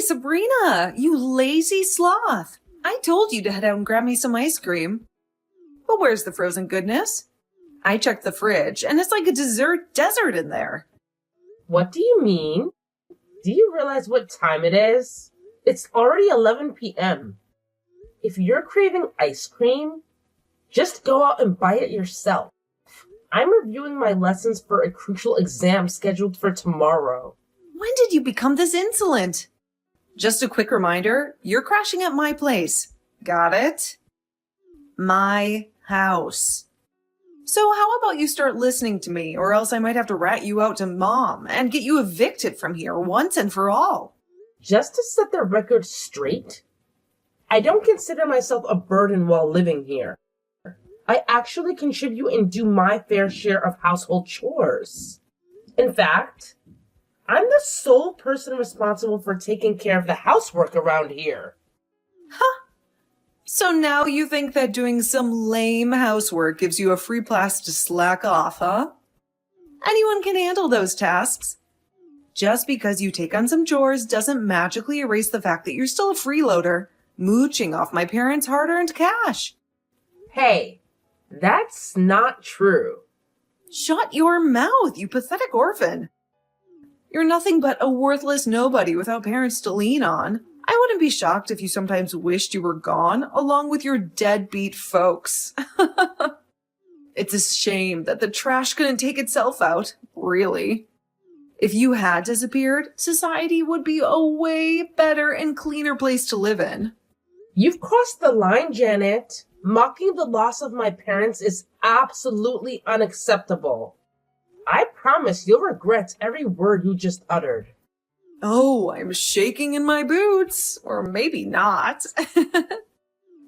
Sabrina, you lazy sloth. I told you to head out and grab me some ice cream. But where's the frozen goodness? I checked the fridge, and it's like a dessert desert in there. What do you mean? Do you realize what time it is? It's already 11 p.m. If you're craving ice cream, just go out and buy it yourself. I'm reviewing my lessons for a crucial exam scheduled for tomorrow. When did you become this insolent? Just a quick reminder, you're crashing at my place. Got it? My house. So how about you start listening to me, or else I might have to rat you out to Mom and get you evicted from here once and for all. Just to set the record straight, I don't consider myself a burden while living here. I actually contribute and do my fair share of household chores. In fact, I'm the sole person responsible for taking care of the housework around here. Huh. So now you think that doing some lame housework gives you a free pass to slack off, huh? Anyone can handle those tasks. Just because you take on some chores doesn't magically erase the fact that you're still a freeloader, mooching off my parents' hard-earned cash. Hey, that's not true. Shut your mouth, you pathetic orphan. You're nothing but a worthless nobody without parents to lean on. I wouldn't be shocked if you sometimes wished you were gone, along with your deadbeat folks. It's a shame that the trash couldn't take itself out, really. If you had disappeared, society would be a way better and cleaner place to live in. You've crossed the line, Janet. Mocking the loss of my parents is absolutely unacceptable. I promise you'll regret every word you just uttered. Oh, I'm shaking in my boots. Or maybe not.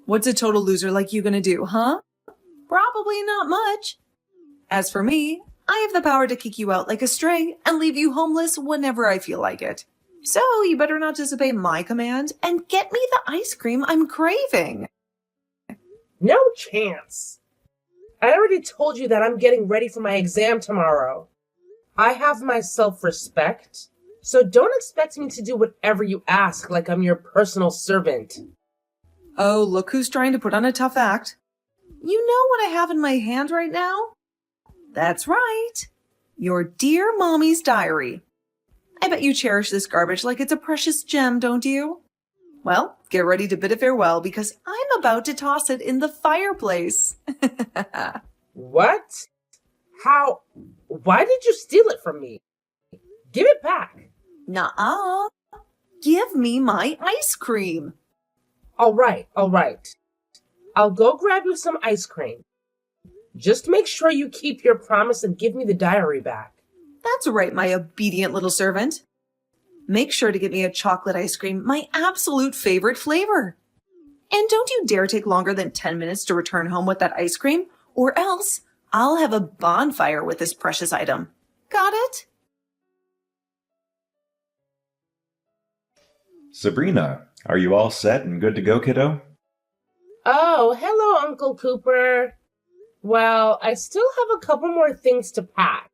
What's a total loser like you gonna do, huh? Probably not much. As for me, I have the power to kick you out like a stray and leave you homeless whenever I feel like it. So you better not disobey my command and get me the ice cream I'm craving. No chance. I already told you that I'm getting ready for my exam tomorrow. I have my self-respect, so don't expect me to do whatever you ask like I'm your personal servant. Oh, look who's trying to put on a tough act. You know what I have in my hand right now? That's right. Your dear mommy's diary. I bet you cherish this garbage like it's a precious gem, don't you? Well, get ready to bid it farewell because I'm about to toss it in the fireplace. What? How? Why did you steal it from me? Give it back. Nuh-uh. Give me my ice cream. All right. I'll go grab you some ice cream. Just make sure you keep your promise and give me the diary back. That's right, my obedient little servant. Make sure to get me a chocolate ice cream, my absolute favorite flavor. And don't you dare take longer than 10 minutes to return home with that ice cream, or else I'll have a bonfire with this precious item. Got it? Sabrina, are you all set and good to go, kiddo? Oh, hello, Uncle Cooper. Well, I still have a couple more things to pack,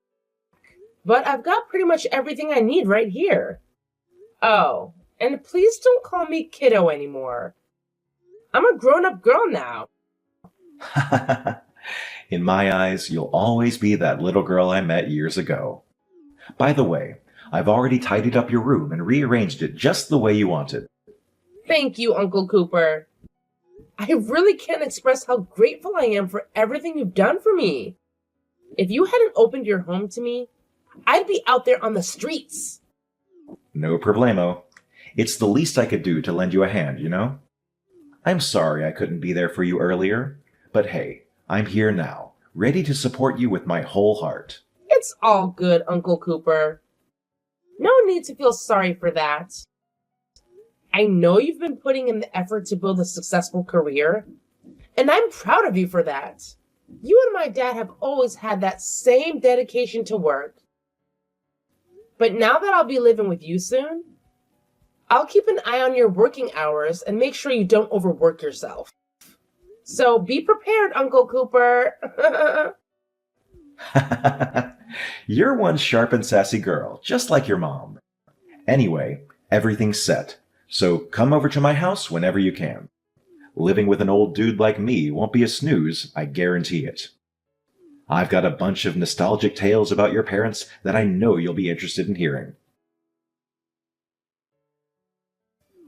but I've got pretty much everything I need right here. Oh, and please don't call me kiddo anymore. I'm a grown-up girl now. In my eyes, you'll always be that little girl I met years ago. By the way, I've already tidied up your room and rearranged it just the way you wanted. Thank you, Uncle Cooper. I really can't express how grateful I am for everything you've done for me. If you hadn't opened your home to me, I'd be out there on the streets. No problemo. It's the least I could do to lend you a hand, you know? I'm sorry I couldn't be there for you earlier, but hey, I'm here now, ready to support you with my whole heart. It's all good, Uncle Cooper. No need to feel sorry for that. I know you've been putting in the effort to build a successful career, and I'm proud of you for that. You and my dad have always had that same dedication to work. But now that I'll be living with you soon, I'll keep an eye on your working hours and make sure you don't overwork yourself. So be prepared, Uncle Cooper. You're one sharp and sassy girl, just like your mom. Anyway, everything's set. So come over to my house whenever you can. Living with an old dude like me won't be a snooze, I guarantee it. I've got a bunch of nostalgic tales about your parents that I know you'll be interested in hearing.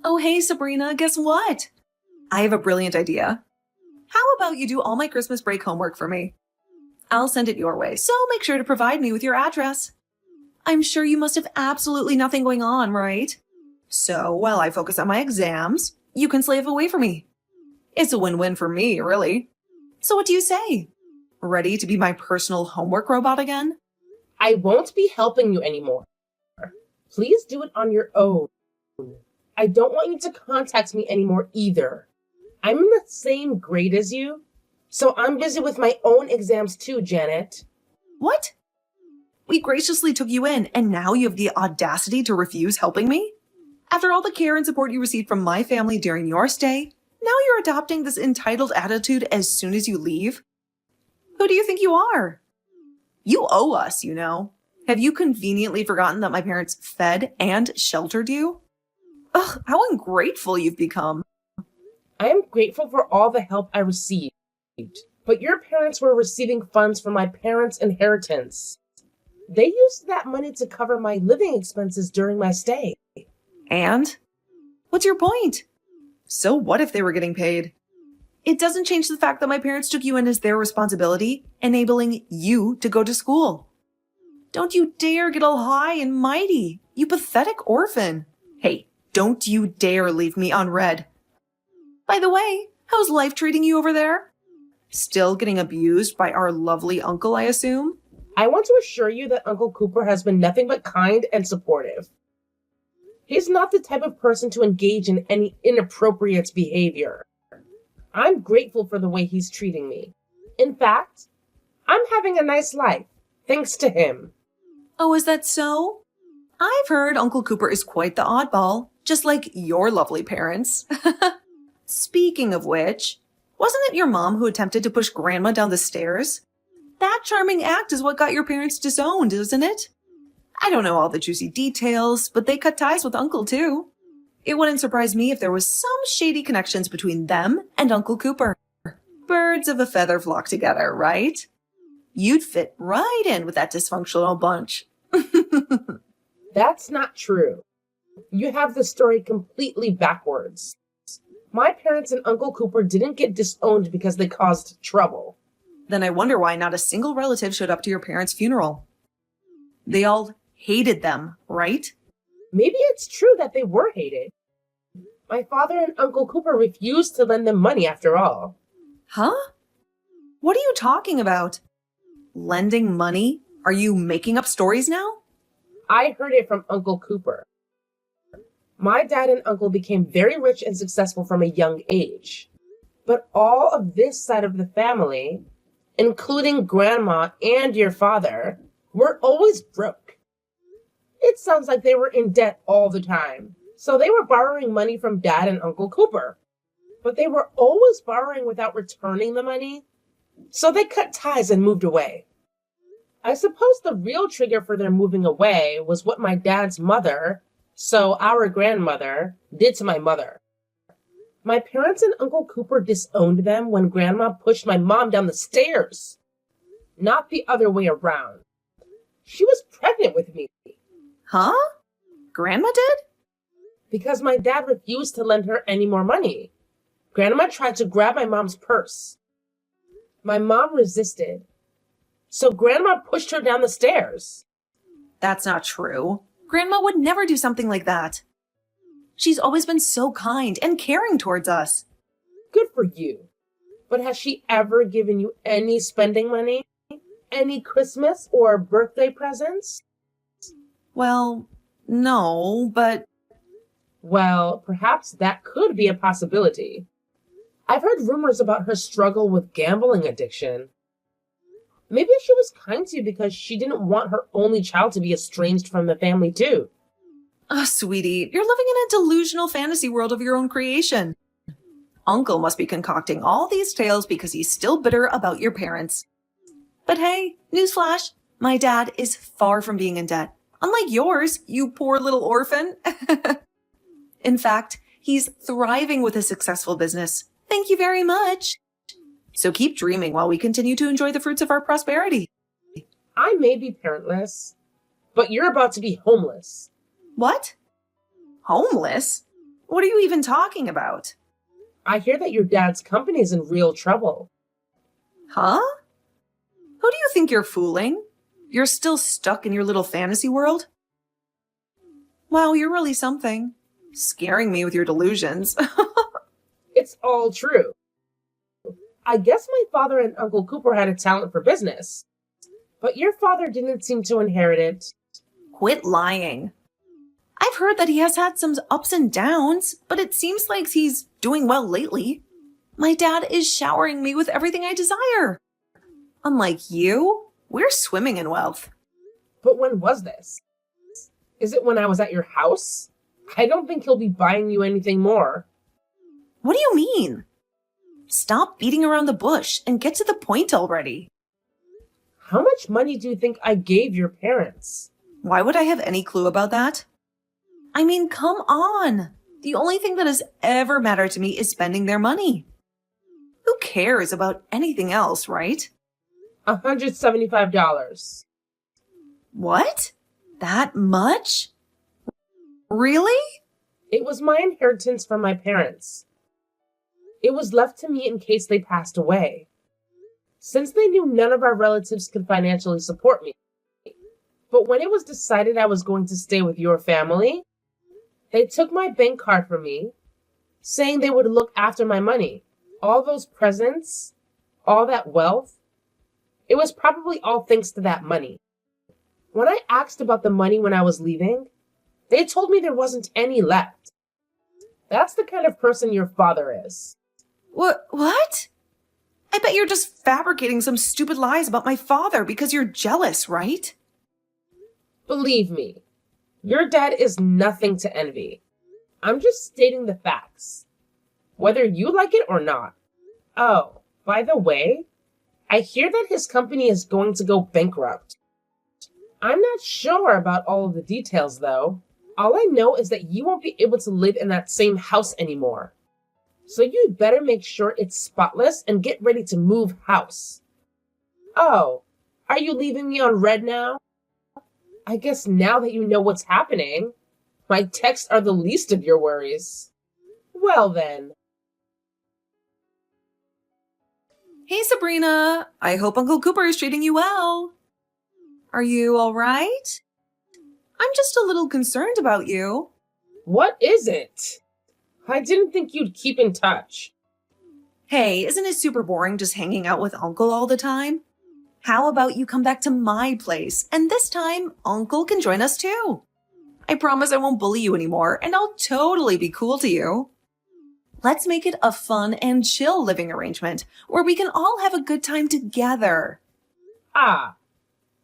Oh, hey, Sabrina, guess what? I have a brilliant idea. How about you do all my Christmas break homework for me? I'll send it your way, so make sure to provide me with your address. I'm sure you must have absolutely nothing going on, right? So while I focus on my exams, you can slave away for me. It's a win-win for me, really. So what do you say? Ready to be my personal homework robot again? I won't be helping you anymore. Please do it on your own. I don't want you to contact me anymore either. I'm in the same grade as you, so I'm busy with my own exams too, Janet. What? We graciously took you in, and now you have the audacity to refuse helping me? After all the care and support you received from my family during your stay, now you're adopting this entitled attitude as soon as you leave? Who do you think you are? You owe us, you know. Have you conveniently forgotten that my parents fed and sheltered you? Ugh, how ungrateful you've become. I am grateful for all the help I received, but your parents were receiving funds from my parents' inheritance. They used that money to cover my living expenses during my stay. And? What's your point? So what if they were getting paid? It doesn't change the fact that my parents took you in as their responsibility, enabling you to go to school. Don't you dare get all high and mighty, you pathetic orphan. Hey, don't you dare leave me unread. By the way, how's life treating you over there? Still getting abused by our lovely uncle, I assume? I want to assure you that Uncle Cooper has been nothing but kind and supportive. He's not the type of person to engage in any inappropriate behavior. I'm grateful for the way he's treating me. In fact, I'm having a nice life, thanks to him. Oh, is that so? I've heard Uncle Cooper is quite the oddball, just like your lovely parents. Speaking of which, wasn't it your mom who attempted to push Grandma down the stairs? That charming act is what got your parents disowned, isn't it? I don't know all the juicy details, but they cut ties with Uncle too. It wouldn't surprise me if there was some shady connections between them and Uncle Cooper. Birds of a feather flock together, right? You'd fit right in with that dysfunctional bunch. That's not true. You have the story completely backwards. My parents and Uncle Cooper didn't get disowned because they caused trouble. Then I wonder why not a single relative showed up to your parents' funeral. They all hated them, right? Maybe it's true that they were hated. My father and Uncle Cooper refused to lend them money after all. Huh? What are you talking about? Lending money? Are you making up stories now? I heard it from Uncle Cooper. My dad and uncle became very rich and successful from a young age. But all of this side of the family, including Grandma and your father, were always broke. It sounds like they were in debt all the time. So they were borrowing money from Dad and Uncle Cooper. But they were always borrowing without returning the money. So they cut ties and moved away. I suppose the real trigger for their moving away was what my dad's mother, so our grandmother, did to my mother. My parents and Uncle Cooper disowned them when Grandma pushed my mom down the stairs. Not the other way around. She was pregnant with me. Huh? Grandma did? Because my dad refused to lend her any more money. Grandma tried to grab my mom's purse. My mom resisted. So Grandma pushed her down the stairs. That's not true. Grandma would never do something like that. She's always been so kind and caring towards us. Good for you. But has she ever given you any spending money? Any Christmas or birthday presents? Well, no, but... Well, perhaps that could be a possibility. I've heard rumors about her struggle with gambling addiction. Maybe she was kind to you because she didn't want her only child to be estranged from the family too. Oh, sweetie, you're living in a delusional fantasy world of your own creation. Uncle must be concocting all these tales because he's still bitter about your parents. But hey, newsflash, my dad is far from being in debt. Unlike yours, you poor little orphan. In fact, he's thriving with a successful business. Thank you very much. So keep dreaming while we continue to enjoy the fruits of our prosperity. I may be parentless, but you're about to be homeless. What? Homeless? What are you even talking about? I hear that your dad's company is in real trouble. Huh? Who do you think you're fooling? You're still stuck in your little fantasy world? Wow, you're really something. Scaring me with your delusions. It's all true. I guess my father and Uncle Cooper had a talent for business, but your father didn't seem to inherit it. Quit lying. I've heard that he has had some ups and downs, but it seems like he's doing well lately. My dad is showering me with everything I desire. Unlike you, we're swimming in wealth. But when was this? Is it when I was at your house? I don't think he'll be buying you anything more. What do you mean? Stop beating around the bush and get to the point already. How much money do you think I gave your parents? Why would I have any clue about that? I mean, come on. The only thing that has ever mattered to me is spending their money. Who cares about anything else, right? $175. What? That much? Really? It was my inheritance from my parents. It was left to me in case they passed away. Since they knew none of our relatives could financially support me. But when it was decided I was going to stay with your family, they took my bank card from me, saying they would look after my money. All those presents, all that wealth, it was probably all thanks to that money. When I asked about the money when I was leaving, they told me there wasn't any left. That's the kind of person your father is. What? I bet you're just fabricating some stupid lies about my father because you're jealous, right? Believe me, your dad is nothing to envy. I'm just stating the facts, whether you like it or not. Oh, by the way, I hear that his company is going to go bankrupt. I'm not sure about all of the details, though. All I know is that you won't be able to live in that same house anymore. So you'd better make sure it's spotless and get ready to move house. Oh, are you leaving me on red now? I guess now that you know what's happening, my texts are the least of your worries. Well then. Hey, Sabrina. I hope Uncle Cooper is treating you well. Are you all right? I'm just a little concerned about you. What is it? I didn't think you'd keep in touch. Hey, isn't it super boring just hanging out with Uncle all the time? How about you come back to my place, and this time, Uncle can join us too. I promise I won't bully you anymore, and I'll totally be cool to you. Let's make it a fun and chill living arrangement, where we can all have a good time together. Ah,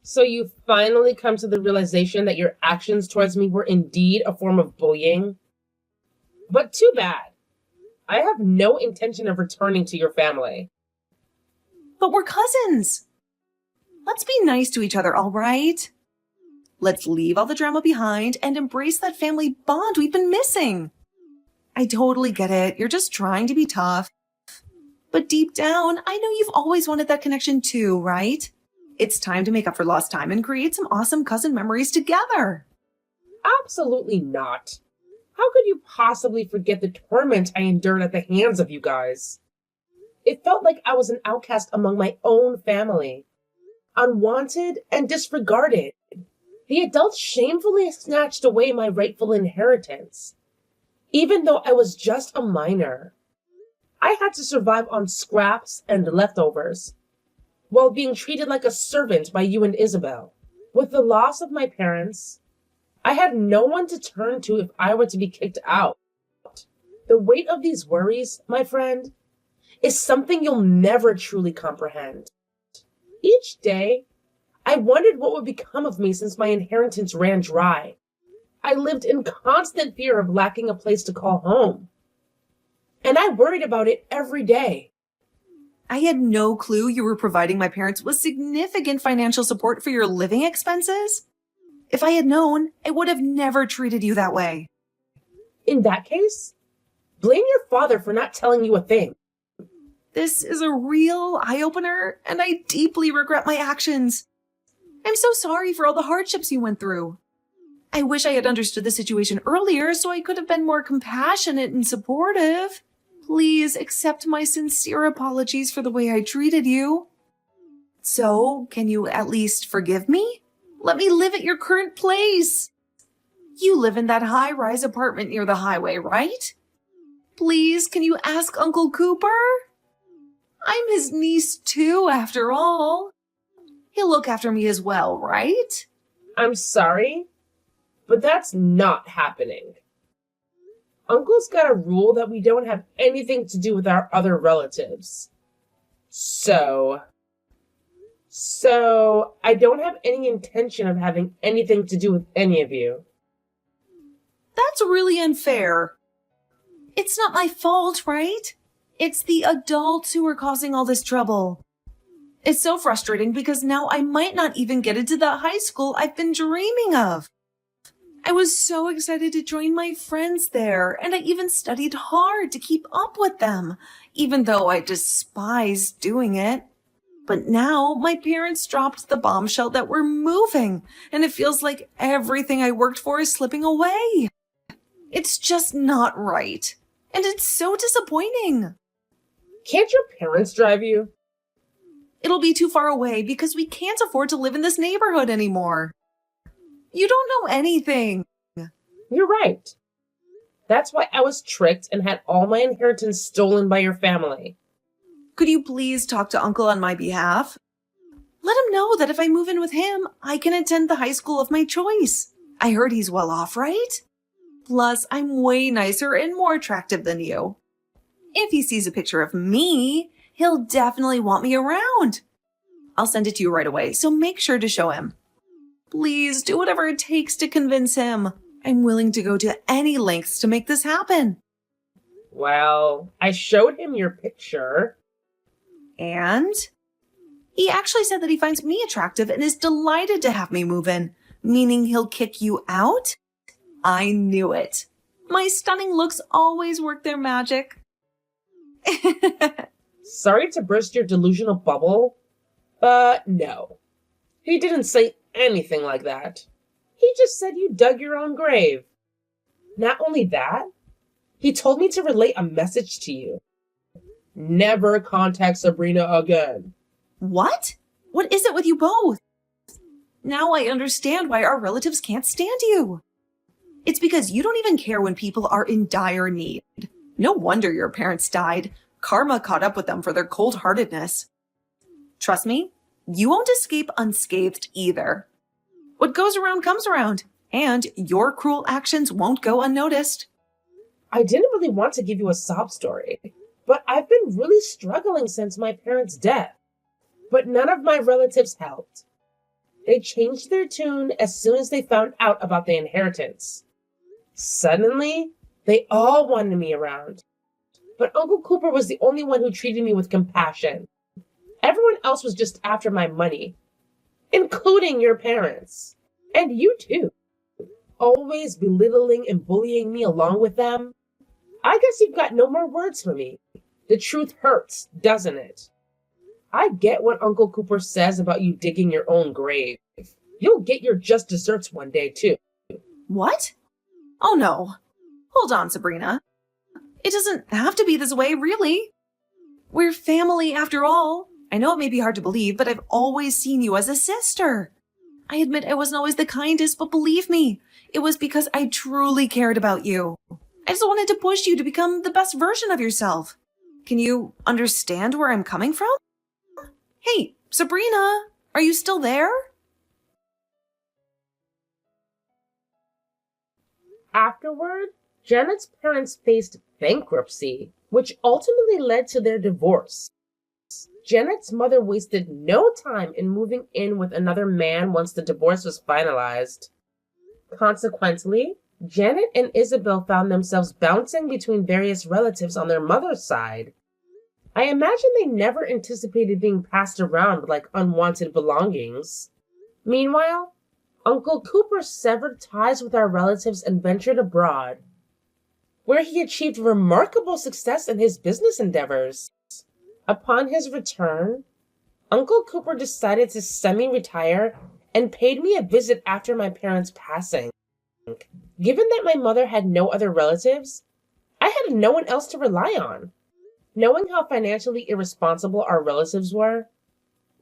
so you finally come to the realization that your actions towards me were indeed a form of bullying? But too bad. I have no intention of returning to your family. But we're cousins. Let's be nice to each other, all right? Let's leave all the drama behind and embrace that family bond we've been missing. I totally get it. You're just trying to be tough. But deep down, I know you've always wanted that connection too, right? It's time to make up for lost time and create some awesome cousin memories together. Absolutely not. How could you possibly forget the torment I endured at the hands of you guys? It felt like I was an outcast among my own family, unwanted and disregarded. The adults shamefully snatched away my rightful inheritance, even though I was just a minor. I had to survive on scraps and leftovers, while being treated like a servant by you and Isabel. With the loss of my parents, I had no one to turn to if I were to be kicked out. The weight of these worries, my friend, is something you'll never truly comprehend. Each day, I wondered what would become of me since my inheritance ran dry. I lived in constant fear of lacking a place to call home. And I worried about it every day. I had no clue you were providing my parents with significant financial support for your living expenses. If I had known, I would have never treated you that way. In that case, blame your father for not telling you a thing. This is a real eye-opener, and I deeply regret my actions. I'm so sorry for all the hardships you went through. I wish I had understood the situation earlier so I could have been more compassionate and supportive. Please accept my sincere apologies for the way I treated you. So, can you at least forgive me? Let me live at your current place. You live in that high-rise apartment near the highway, right? Please, can you ask Uncle Cooper? I'm his niece too, after all. He'll look after me as well, right? I'm sorry, but that's not happening. Uncle's got a rule that we don't have anything to do with our other relatives. So I don't have any intention of having anything to do with any of you. That's really unfair. It's not my fault, right? It's the adults who are causing all this trouble. It's so frustrating because now I might not even get into the high school I've been dreaming of. I was so excited to join my friends there, and I even studied hard to keep up with them, even though I despise doing it. But now my parents dropped the bombshell that we're moving, and it feels like everything I worked for is slipping away. It's just not right, and it's so disappointing. Can't your parents drive you? It'll be too far away because we can't afford to live in this neighborhood anymore. You don't know anything. You're right. That's why I was tricked and had all my inheritance stolen by your family. Could you please talk to Uncle on my behalf? Let him know that if I move in with him, I can attend the high school of my choice. I heard he's well off, right? Plus, I'm way nicer and more attractive than you. If he sees a picture of me, he'll definitely want me around. I'll send it to you right away, so make sure to show him. Please do whatever it takes to convince him. I'm willing to go to any lengths to make this happen. Well, I showed him your picture. And? He actually said that he finds me attractive and is delighted to have me move in, meaning he'll kick you out? I knew it. My stunning looks always work their magic. Sorry to burst your delusional bubble, but no. He didn't say anything like that. He just said you dug your own grave. Not only that, he told me to relay a message to you. Never contact Sabrina again. What? What is it with you both? Now I understand why our relatives can't stand you. It's because you don't even care when people are in dire need. No wonder your parents died. Karma caught up with them for their cold-heartedness. Trust me, you won't escape unscathed either. What goes around comes around, and your cruel actions won't go unnoticed. I didn't really want to give you a sob story, but I've been really struggling since my parents' death. But none of my relatives helped. They changed their tune as soon as they found out about the inheritance. Suddenly, they all wanted me around. But Uncle Cooper was the only one who treated me with compassion. Everyone else was just after my money, including your parents. And you too. Always belittling and bullying me along with them. I guess you've got no more words for me. The truth hurts, doesn't it? I get what Uncle Cooper says about you digging your own grave. You'll get your just desserts one day, too. What? Oh no. Hold on, Sabrina. It doesn't have to be this way, really. We're family after all. I know it may be hard to believe, but I've always seen you as a sister. I admit I wasn't always the kindest, but believe me, it was because I truly cared about you. I just wanted to push you to become the best version of yourself. Can you understand where I'm coming from? Hey, Sabrina, are you still there? Afterward, Janet's parents faced bankruptcy, which ultimately led to their divorce. Janet's mother wasted no time in moving in with another man once the divorce was finalized. Consequently, Janet and Isabel found themselves bouncing between various relatives on their mother's side. I imagine they never anticipated being passed around like unwanted belongings. Meanwhile, Uncle Cooper severed ties with our relatives and ventured abroad. where he achieved remarkable success in his business endeavors. Upon his return, Uncle Cooper decided to semi-retire and paid me a visit after my parents' passing. Given that my mother had no other relatives, I had no one else to rely on. Knowing how financially irresponsible our relatives were,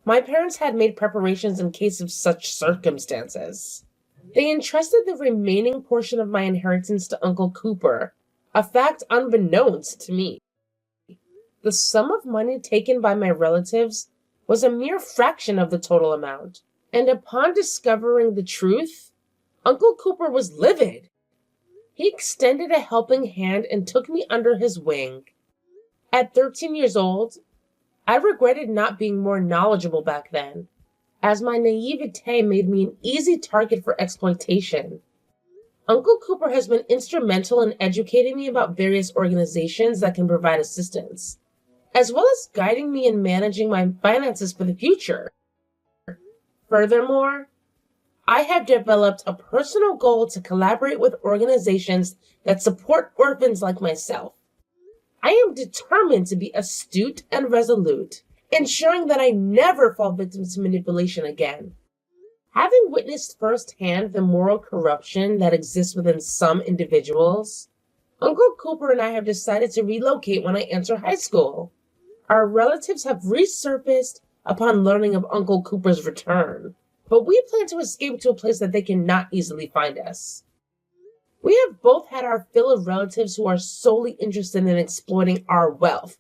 my parents had made preparations in case of such circumstances. They entrusted the remaining portion of my inheritance to Uncle Cooper, a fact unbeknownst to me. The sum of money taken by my relatives was a mere fraction of the total amount, and upon discovering the truth, Uncle Cooper was livid. He extended a helping hand and took me under his wing. At 13 years old, I regretted not being more knowledgeable back then, as my naivete made me an easy target for exploitation. Uncle Cooper has been instrumental in educating me about various organizations that can provide assistance, as well as guiding me in managing my finances for the future. Furthermore, I have developed a personal goal to collaborate with organizations that support orphans like myself. I am determined to be astute and resolute, ensuring that I never fall victim to manipulation again. Having witnessed firsthand the moral corruption that exists within some individuals, Uncle Cooper and I have decided to relocate when I enter high school. Our relatives have resurfaced upon learning of Uncle Cooper's return, but we plan to escape to a place that they cannot easily find us. We have both had our fill of relatives who are solely interested in exploiting our wealth.